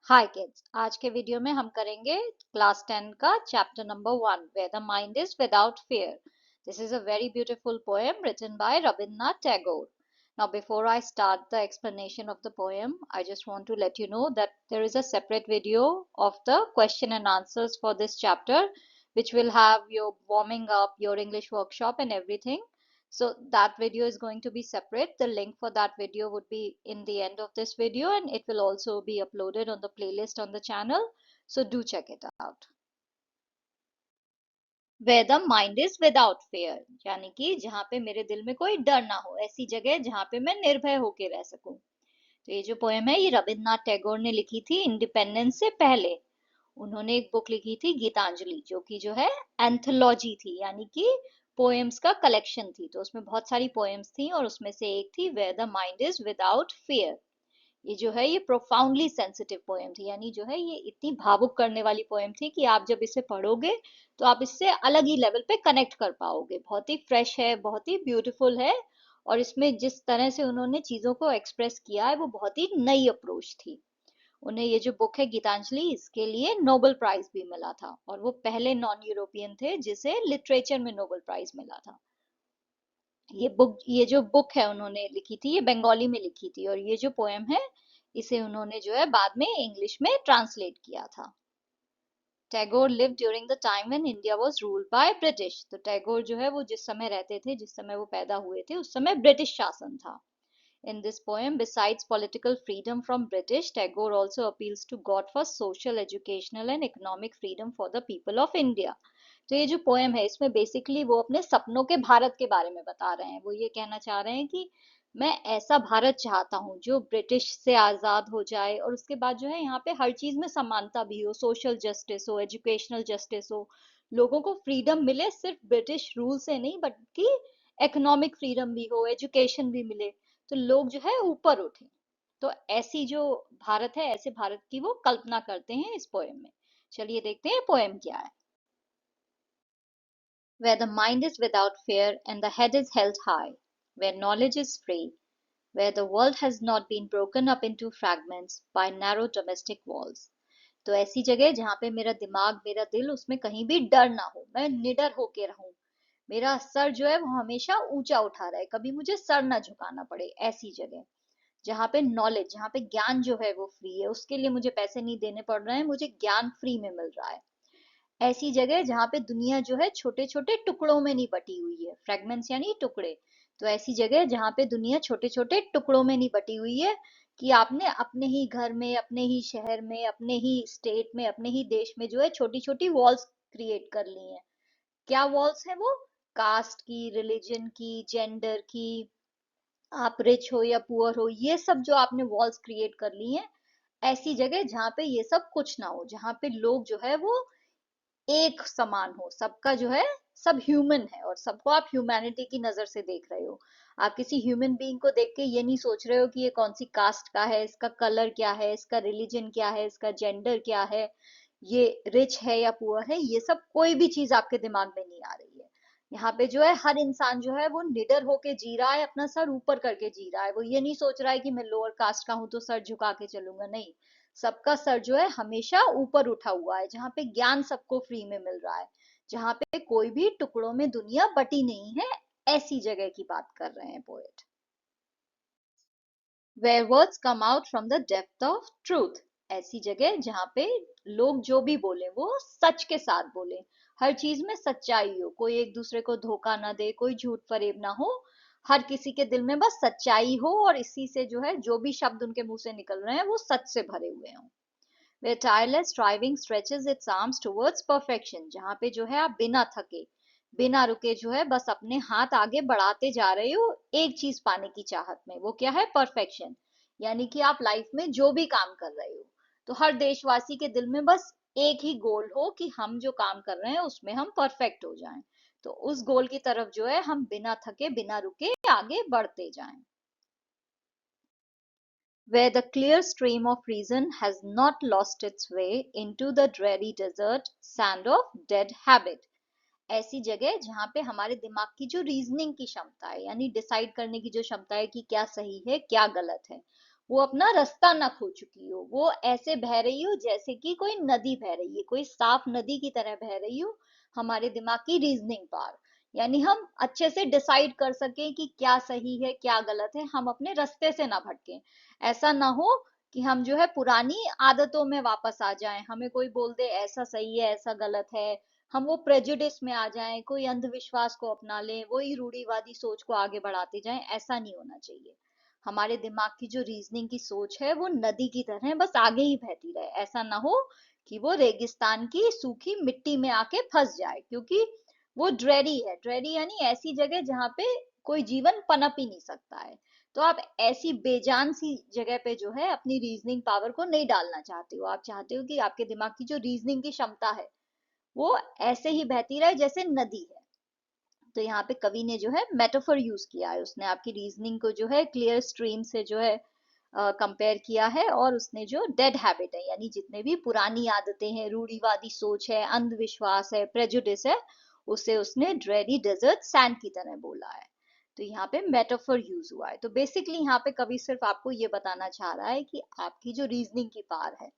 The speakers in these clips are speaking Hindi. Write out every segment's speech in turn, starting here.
हाय किड्स, आज के वीडियो में हम करेंगे क्लास 10 का chapter number 1 where the mind is without fear. This is a very beautiful poem written by Rabindranath Tagore. Now before I start the explanation of the poem, I just want to let you know that there is a separate video of the question and answers for this chapter, which will have your warming up, your English workshop and everything. So that video is going to be separate. The link for that video would be in the end of this video, and it will also be uploaded on the playlist on the channel. So do check it out. Where the mind is without fear, यानी कि जहाँ पे मेरे दिल में कोई डर ना हो, ऐसी जगह जहाँ पे मैं निर्भय होके रह सकूं. तो ये जो पोएम है ये रविन्द्रनाथ टैगोर ने लिखी थी इंडिपेंडेंस से पहले. उन्होंने एक बुक लिखी थी गीतांजलि, जो कि जो है एंथोलॉजी थी, यानी कि पोएम्स का कलेक्शन थी. तो उसमें बहुत सारी पोएम्स थी और उसमें से एक थी where the mind is without fear. ये जो है ये प्रोफाउंडली सेंसिटिव पोएम थी, यानी जो है ये इतनी भावुक करने वाली पोएम थी कि आप जब इसे पढ़ोगे तो आप इससे अलग ही लेवल पे कनेक्ट कर पाओगे. बहुत ही फ्रेश है, बहुत ही ब्यूटीफुल है, और इसमें जिस तरह से उन्होंने चीजों को एक्सप्रेस किया है वो बहुत ही नई अप्रोच थी. उन्हें ये जो बुक है गीतांजलि, इसके लिए नोबेल प्राइज भी मिला था, और वो पहले नॉन यूरोपियन थे जिसे लिटरेचर में नोबेल प्राइज मिला था. ये जो बुक है उन्होंने लिखी थी, ये बंगाली में लिखी थी, और ये जो पोएम है इसे उन्होंने जो है बाद में इंग्लिश में ट्रांसलेट किया था. Tagore live during the time when India was ruled by British. तो टैगोर जो है वो जिस समय रहते थे, जिस समय वो पैदा हुए थे, उस समय ब्रिटिश शासन था. In this poem, besides political freedom from British, Tagore also appeals to God for social, educational and economic freedom for the people of India. तो ये जो पोएम है इसमें बेसिकली वो अपने सपनों के भारत के बारे में बता रहे हैं. वो ये कहना चाह रहे हैं कि मैं ऐसा भारत चाहता हूँ जो ब्रिटिश से आजाद हो जाए, और उसके बाद जो है यहाँ पे हर चीज में समानता भी हो, सोशल जस्टिस हो, एजुकेशनल जस्टिस हो, लोगों को फ्रीडम मिले सिर्फ ब्रिटिश रूल से नहीं, बल्कि इकोनॉमिक फ्रीडम भी हो, एजुकेशन भी मिले, तो लोग जो है ऊपर उठे. तो ऐसी जो भारत है, ऐसे भारत की वो कल्पना करते हैं इस पोएम में. चलिए देखते हैं पोएम क्या है. Where the mind is without fear and the head is held high, where knowledge is free, where the world has not been broken up into fragments by narrow domestic walls. तो ऐसी जगह जहाँ पे मेरा दिमाग, मेरा दिल, उसमें कहीं भी डर ना हो, मैं निडर होके रहूं, मेरा सर जो है वो हमेशा ऊंचा उठा रहे, कभी मुझे सर ना झुकाना पड़े. ऐसी जगह जहाँ पे नॉलेज, जहाँ पे ज्ञान जो है वो फ्री है, उसके लिए मुझे पैसे नहीं देने पड़ रहे हैं, मुझे ज्ञान फ्री में मिल रहा है. ऐसी जगह जहाँ पे दुनिया जो है छोटे छोटे टुकड़ों में नहीं बटी हुई है, फ्रेगमेंट्स यानी टुकड़े. तो ऐसी जगह जहाँ पे दुनिया छोटे छोटे टुकड़ों में नहीं बटी हुई है, कि आपने अपने ही घर में, अपने ही शहर में, अपने ही स्टेट में, अपने ही देश में जो है छोटी छोटी वॉल्स क्रिएट कर ली हैं. क्या वॉल्स है वो? कास्ट की, रिलीजन की, जेंडर की, आप रिच हो या पुअर हो, ये सब जो आपने वॉल्स क्रिएट कर ली हैं. ऐसी जगह जहाँ पे ये सब कुछ ना हो, जहाँ पे लोग जो है वो एक समान हो, सबका जो है, सब ह्यूमन है और सबको आप ह्यूमैनिटी की नजर से देख रहे हो. आप किसी ह्यूमन बीइंग को देख के ये नहीं सोच रहे हो कि ये कौन सी कास्ट का है, इसका कलर क्या है, इसका रिलीजन क्या है, इसका जेंडर क्या है, ये रिच है या पुअर है. ये सब कोई भी चीज आपके दिमाग में नहीं आ रही है. यहाँ पे जो है हर इंसान जो है वो निडर होके जी रहा है, अपना सर ऊपर करके जी रहा है. वो ये नहीं सोच रहा है कि मैं लोअर कास्ट का हूं तो सर झुका के चलूंगा, नहीं. सबका सर जो है हमेशा ऊपर उठा हुआ है, जहाँ पे ज्ञान सबको फ्री में मिल रहा है, जहाँ पे कोई भी टुकड़ों में दुनिया बटी नहीं है. ऐसी जगह की बात कर रहे हैं poet. Where words come out from the depth of truth. ऐसी जगह जहाँ पे लोग जो भी बोले वो सच के साथ बोले, हर चीज में सच्चाई हो, कोई एक दूसरे को धोखा ना दे, कोई झूठ फरेब ना हो, हर किसी के दिल में बस सच्चाई हो, और इसी से जो है जो भी शब्द उनके मुंह से निकल रहे हैं वो सच से भरे हुए हों. Where tireless striving stretches its arms towards perfection. जहाँ पे जो है आप बिना थके, बिना रुके जो है बस अपने हाथ आगे बढ़ाते जा रहे हो एक चीज पाने की चाहत में. वो क्या है? परफेक्शन. यानी कि आप लाइफ में जो भी काम कर रहे हो, तो हर देशवासी के दिल में बस एक ही गोल हो कि हम जो काम कर रहे हैं उसमें हम परफेक्ट हो जाएं. तो उस गोल की तरफ जो है हम बिना थके, बिना रुके आगे बढ़ते जाएं. Where the clear stream of reason has not lost its way into the dreary desert sand of dead habit. ऐसी जगह जहाँ पे हमारे दिमाग की जो रीजनिंग की क्षमता है, यानी डिसाइड करने की जो क्षमता है कि क्या सही है क्या गलत है, वो अपना रास्ता ना खो चुकी हो, वो ऐसे बह रही हो जैसे कि कोई नदी बह रही है, कोई साफ नदी की तरह बह रही हो। हमारे दिमाग की रीजनिंग पावर, यानी हम अच्छे से डिसाइड कर सकें कि क्या सही है क्या गलत है, हम अपने रास्ते से ना भटकें। ऐसा ना हो कि हम जो है पुरानी आदतों में वापस आ जाएं, हमें कोई बोल दे ऐसा सही है ऐसा गलत है, हम वो प्रेजुडिस में आ जाएं, कोई अंधविश्वास को अपना लें, वही रूढ़िवादी सोच को आगे बढ़ाते जाएं। ऐसा नहीं होना चाहिए। हमारे दिमाग की जो रीजनिंग की सोच है वो नदी की तरह है, बस आगे ही बहती रहे। ऐसा ना हो कि वो रेगिस्तान की सूखी मिट्टी में आके फंस जाए, क्योंकि वो ड्रेरी है। ड्रेरी यानी ऐसी जगह जहाँ पे कोई जीवन पनप ही नहीं सकता है। तो आप ऐसी बेजान सी जगह पे जो है अपनी रीजनिंग पावर को नहीं डालना चाहते हो। आप चाहते हो कि आपके दिमाग की जो रीजनिंग की क्षमता है वो ऐसे ही बहती रहे जैसे नदी है। तो यहाँ पे कवि ने जो है मेटाफर यूज किया है, उसने आपकी रीजनिंग को जो है क्लियर स्ट्रीम से जो है कंपेयर किया है, और उसने जो डेड हैबिट है यानी जितने भी पुरानी आदतें हैं, रूढ़िवादी सोच है, अंधविश्वास है, प्रेजुडिस है, उसे उसने ड्रेरी डेजर्ट सैंड की तरह बोला है। तो यहाँ पे मेटाफर यूज हुआ है। तो बेसिकली यहाँ पे कवि सिर्फ आपको ये बताना चाह रहा है कि आपकी जो रीजनिंग की पावर है,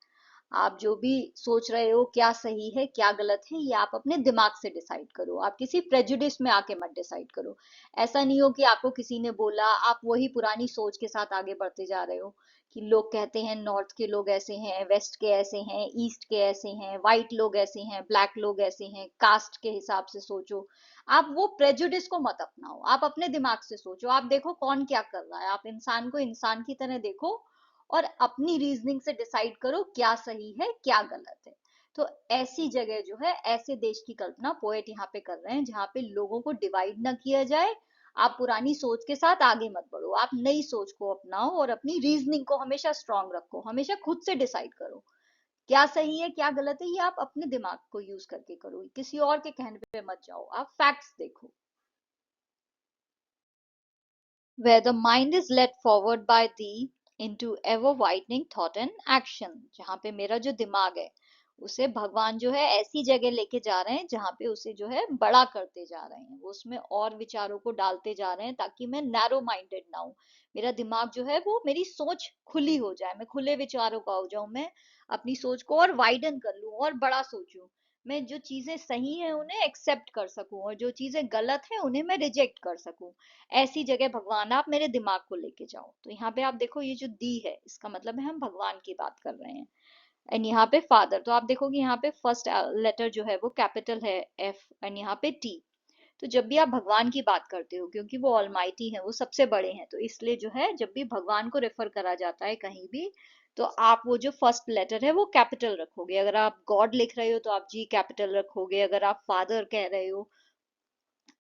आप जो भी सोच रहे हो क्या सही है क्या गलत है, ये आप अपने दिमाग से डिसाइड करो। आप किसी प्रेजुडिस में आके मत डिसाइड करो। ऐसा नहीं हो कि आपको किसी ने बोला आप वही पुरानी सोच के साथ आगे बढ़ते जा रहे हो, कि लोग कहते हैं नॉर्थ के लोग ऐसे हैं, वेस्ट के ऐसे हैं, ईस्ट के ऐसे हैं, व्हाइट लोग ऐसे हैं, ब्लैक लोग ऐसे हैं, कास्ट के हिसाब से सोचो। आप वो प्रेजुडिस को मत अपनाओ, आप अपने दिमाग से सोचो। आप देखो कौन क्या कर रहा है, आप इंसान को इंसान की तरह देखो, और अपनी रीजनिंग से डिसाइड करो क्या सही है क्या गलत है। तो ऐसी जगह जो है, ऐसे देश की कल्पना पोएट यहाँ पे कर रहे हैं जहाँ पे लोगों को डिवाइड ना किया जाए। आप पुरानी सोच के साथ आगे मत बढ़ो, आप नई सोच को अपनाओ और अपनी रीजनिंग को हमेशा स्ट्रांग रखो, हमेशा खुद से डिसाइड करो क्या सही है क्या गलत है। ये आप अपने दिमाग को यूज करके करो, किसी और के कहने पे मत जाओ, आप फैक्ट्स देखो। Where the mind is led forward by thee into ever widening thought and action, जहाँ पे मेरा जो दिमाग है उसे भगवान जो है ऐसी जगह लेके जा रहे हैं जहाँ पे उसे जो है बड़ा करते जा रहे हैं, वो उसमें और विचारों को डालते जा रहे हैं ताकि मैं नैरो माइंडेड ना हूँ। मेरा दिमाग जो है वो, मेरी सोच खुली हो जाए, मैं खुले विचारों का हो जाऊं, मैं अपनी सोच को और वाइडन कर लूं और बड़ा सोचूं। मैं जो चीजें सही है उन्हें एक्सेप्ट कर सकूं और जो चीजें गलत है उन्हें मैं रिजेक्ट कर सकूं। ऐसी जगह भगवान आप मेरे दिमाग को लेके जाओ। तो यहाँ पे आप देखो ये जो दी है इसका मतलब है हम भगवान की बात कर रहे हैं। एंड यहाँ पे फादर, तो आप देखोगे यहाँ पे फर्स्ट लेटर जो है वो कैपिटल है एफ, एंड यहाँ पे टी। तो जब भी आप भगवान की बात करते हो, क्योंकि वो ऑलमाइटी है, वो सबसे बड़े हैं, तो इसलिए जो है जब भी भगवान को रेफर करा जाता है कहीं भी, तो आप वो जो फर्स्ट लेटर है वो कैपिटल रखोगे। अगर आप गॉड लिख रहे हो तो आप जी कैपिटल रखोगे, अगर आप फादर कह रहे हो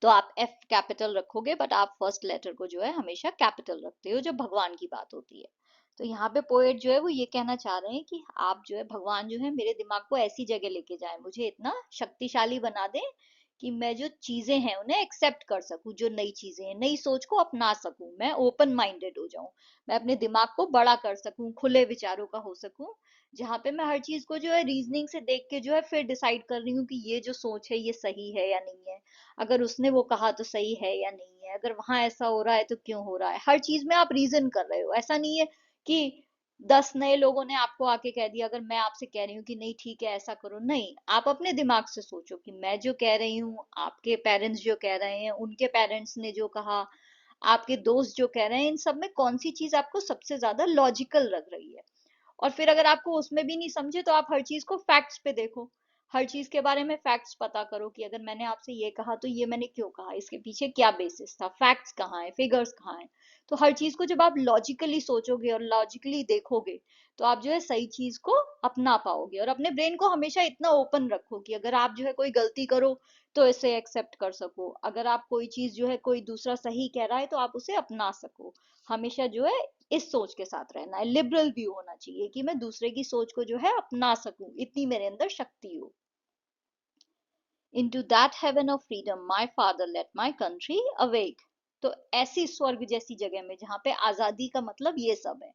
तो आप एफ कैपिटल रखोगे, बट आप फर्स्ट लेटर को जो है हमेशा कैपिटल रखते हो जब भगवान की बात होती है। तो यहाँ पे पोएट जो है वो ये कहना चाह रहे हैं कि आप जो है भगवान जो है मेरे दिमाग को ऐसी जगह लेके जाए, मुझे इतना शक्तिशाली बना दें कि मैं जो चीजें हैं उन्हें एक्सेप्ट कर सकूं, जो नई चीजें हैं नई सोच को अपना सकूं, मैं ओपन माइंडेड हो जाऊं, मैं अपने दिमाग को बड़ा कर सकूं, खुले विचारों का हो सकूं, जहाँ पे मैं हर चीज को जो है रीजनिंग से देख के जो है फिर डिसाइड कर रही हूँ कि ये जो सोच है ये सही है या नहीं है, अगर उसने वो कहा तो सही है या नहीं है, अगर वहां ऐसा हो रहा है तो क्यों हो रहा है। हर चीज में आप रीजन कर रहे हो। ऐसा नहीं है कि 10 नए लोगों ने आपको आके कह दिया, अगर मैं आपसे कह रही हूँ कि नहीं ठीक है ऐसा करो, नहीं, आप अपने दिमाग से सोचो कि मैं जो कह रही हूँ, आपके पेरेंट्स जो कह रहे हैं, उनके पेरेंट्स ने जो कहा, आपके दोस्त जो कह रहे हैं, इन सब में कौन सी चीज आपको सबसे ज्यादा लॉजिकल लग रही है। और फिर अगर आपको उसमें भी नहीं समझे तो आप हर चीज को फैक्ट्स पे देखो, हर चीज के बारे में फैक्ट्स पता करो कि अगर मैंने आपसे ये कहा तो ये मैंने क्यों कहा, इसके पीछे क्या बेसिस था, फैक्ट्स कहाँ है, फिगर्स कहाँ है। तो हर चीज को जब आप लॉजिकली सोचोगे और लॉजिकली देखोगे तो आप जो है सही चीज को अपना पाओगे। और अपने ब्रेन को हमेशा इतना ओपन रखो कि अगर आप जो है कोई गलती करो तो इसे एक्सेप्ट कर सको, अगर आप कोई चीज जो है कोई दूसरा सही कह रहा है तो आप उसे अपना सको। हमेशा जो है इस सोच के साथ रहना है, लिबरल व्यू होना चाहिए कि मैं दूसरे की सोच को जो है अपना सकूं, इतनी मेरे अंदर शक्ति हो। Into that heaven of freedom my father let my country awake। तो ऐसी स्वर्ग जैसी जगह में जहाँ पे आजादी का मतलब ये सब है,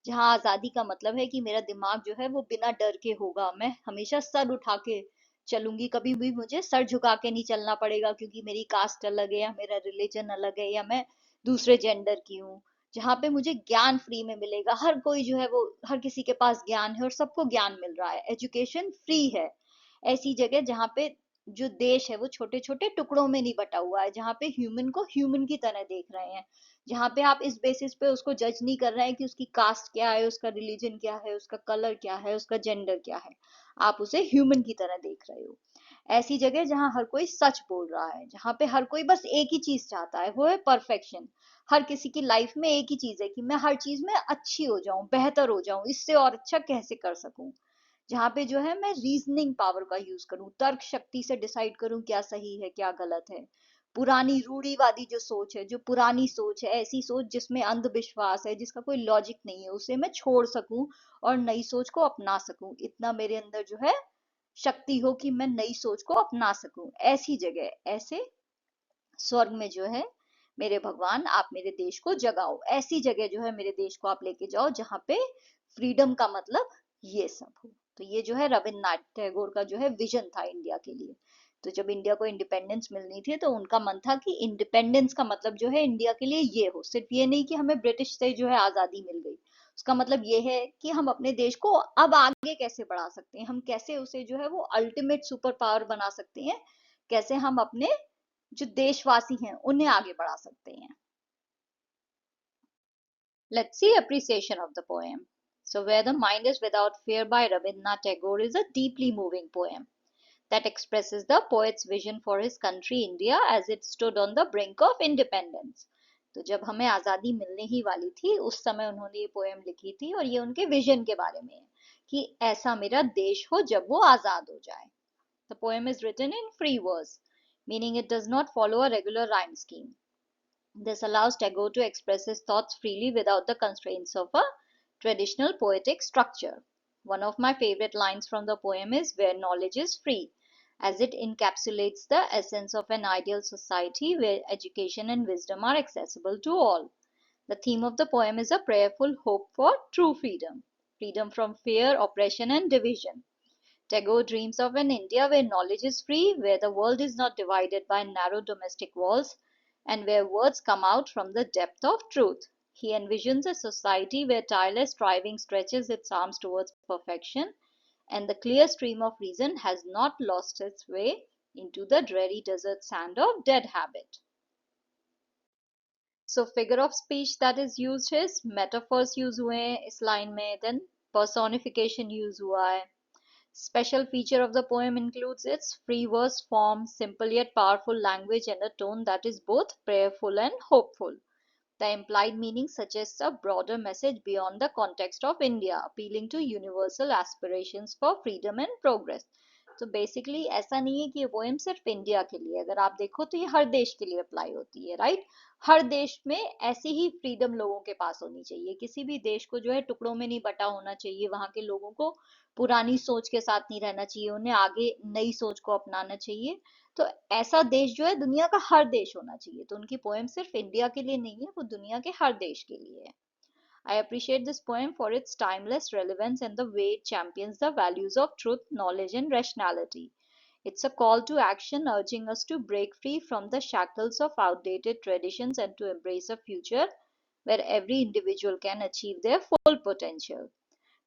जहाँ आजादी का मतलब है कि मेरा दिमाग जो है वो बिना डर के होगा, मैं हमेशा सर उठा के चलूंगी, कभी भी मुझे सर झुका के नहीं चलना पड़ेगा क्योंकि मेरी कास्ट अलग है या मेरा रिलीजन अलग है या मैं दूसरे जेंडर की हूँ। जहाँ पे मुझे ज्ञान फ्री में मिलेगा। हर कोई जो है वो, हर किसी के पास ज्ञान है और सबको ज्ञान मिल रहा है, एजुकेशन फ्री है। ऐसी जगह जहाँ पे जो देश है वो छोटे छोटे टुकड़ों में नहीं बटा हुआ है, जहाँ पे ह्यूमन को ह्यूमन की तरह देख रहे हैं, जहाँ पे आप इस बेसिस पे उसको जज नहीं कर रहे हैं कि उसकी कास्ट क्या है, उसका रिलीजन क्या है, उसका कलर क्या है, उसका जेंडर क्या है। आप उसे ह्यूमन की तरह देख रहे हो। ऐसी जगह जहाँ हर कोई सच बोल रहा है, जहाँ पे हर कोई बस एक ही चीज चाहता है, वो है परफेक्शन। हर किसी की लाइफ में एक ही चीज है कि मैं हर चीज में अच्छी हो जाऊं, बेहतर हो जाऊं, इससे और अच्छा कैसे कर सकूं। जहाँ पे जो है मैं रीजनिंग पावर का यूज करूं, तर्क शक्ति से डिसाइड करूं क्या सही है क्या गलत है। पुरानी रूढ़िवादी जो सोच है, जो पुरानी सोच है, ऐसी सोच जिसमें अंधविश्वास है, जिसका कोई लॉजिक नहीं है, उसे मैं छोड़ सकूं और नई सोच को अपना सकूं। इतना मेरे अंदर जो है शक्ति हो कि मैं नई सोच को अपना सकूं। ऐसी जगह, ऐसे स्वर्ग में जो है मेरे भगवान आप मेरे देश को जगाओ, ऐसी जगह जो है मेरे देश को आप लेके जाओ जहाँ पे फ्रीडम का मतलब ये सब हो। तो ये जो है रविन्द्रनाथ टैगोर का जो है विजन था इंडिया के लिए। तो जब इंडिया को इंडिपेंडेंस मिलनी थी तो उनका मन था कि इंडिपेंडेंस का मतलब जो है इंडिया के लिए ये हो, सिर्फ ये नहीं कि हमें ब्रिटिश से जो है आजादी मिल गई। उसका मतलब ये है कि हम अपने देश को अब आगे कैसे बढ़ा सकते हैं, हम कैसे उसे जो है वो अल्टीमेट सुपर पावर बना सकते हैं, कैसे हम अपने जो देशवासी हैं उन्हें आगे बढ़ा सकते हैं। Let's see appreciation of the poem. So, Where the Mind is Without Fear by Rabindranath Tagore is a deeply moving poem that expresses the poet's vision for his country India as it stood on the brink of independence. तो जब हमें आज़ादी मिलने ही वाली थी उस समय उन्होंने ये पोएम लिखी थी और ये उनके विजन के बारे में है कि ऐसा मेरा देश हो जब वो आज़ाद हो जाए। The poem is written in free verse, meaning it does not follow a regular rhyme scheme. This allows Tagore to express his thoughts freely without the constraints of a traditional poetic structure. One of my favorite lines from the poem is "Where knowledge is free," as it encapsulates the essence of an ideal society where education and wisdom are accessible to all. The theme of the poem is a prayerful hope for true freedom, freedom from fear, oppression, and division. Tagore dreams of an India where knowledge is free, where the world is not divided by narrow domestic walls, and where words come out from the depth of truth. He envisions a society where tireless striving stretches its arms towards perfection, and the clear stream of reason has not lost its way into the dreary desert sand of dead habit. So figure of speech that is used is metaphors use हुए हैं इस line में, then personification use हुआ है. Special feature of the poem includes its free verse form, simple yet powerful language, and a tone that is both prayerful and hopeful. The implied meaning suggests a broader message beyond the context of India, appealing to universal aspirations for freedom and progress. तो बेसिकली ऐसा नहीं है कि ये पोएम सिर्फ इंडिया के लिए, अगर आप देखो तो ये हर देश के लिए अप्लाई होती है, राइट। हर देश में ऐसी ही फ्रीडम लोगों के पास होनी चाहिए, किसी भी देश को जो है टुकड़ों में नहीं बटा होना चाहिए, वहां के लोगों को पुरानी सोच के साथ नहीं रहना चाहिए, उन्हें आगे नई सोच को अपनाना चाहिए। तो ऐसा देश जो है दुनिया का हर देश होना चाहिए। तो उनकी पोएम सिर्फ इंडिया के लिए नहीं है, वो दुनिया के हर देश के लिए है। I appreciate this poem for its timeless relevance and the way it champions the values of truth, knowledge, and rationality. It's a call to action urging us to break free from the shackles of outdated traditions and to embrace a future where every individual can achieve their full potential.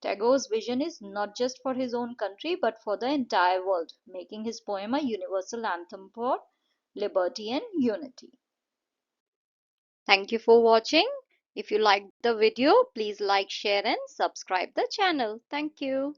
Tagore's vision is not just for his own country but for the entire world, making his poem a universal anthem for liberty and unity. Thank you for watching. If you liked the video, please like, share and subscribe the channel. Thank you.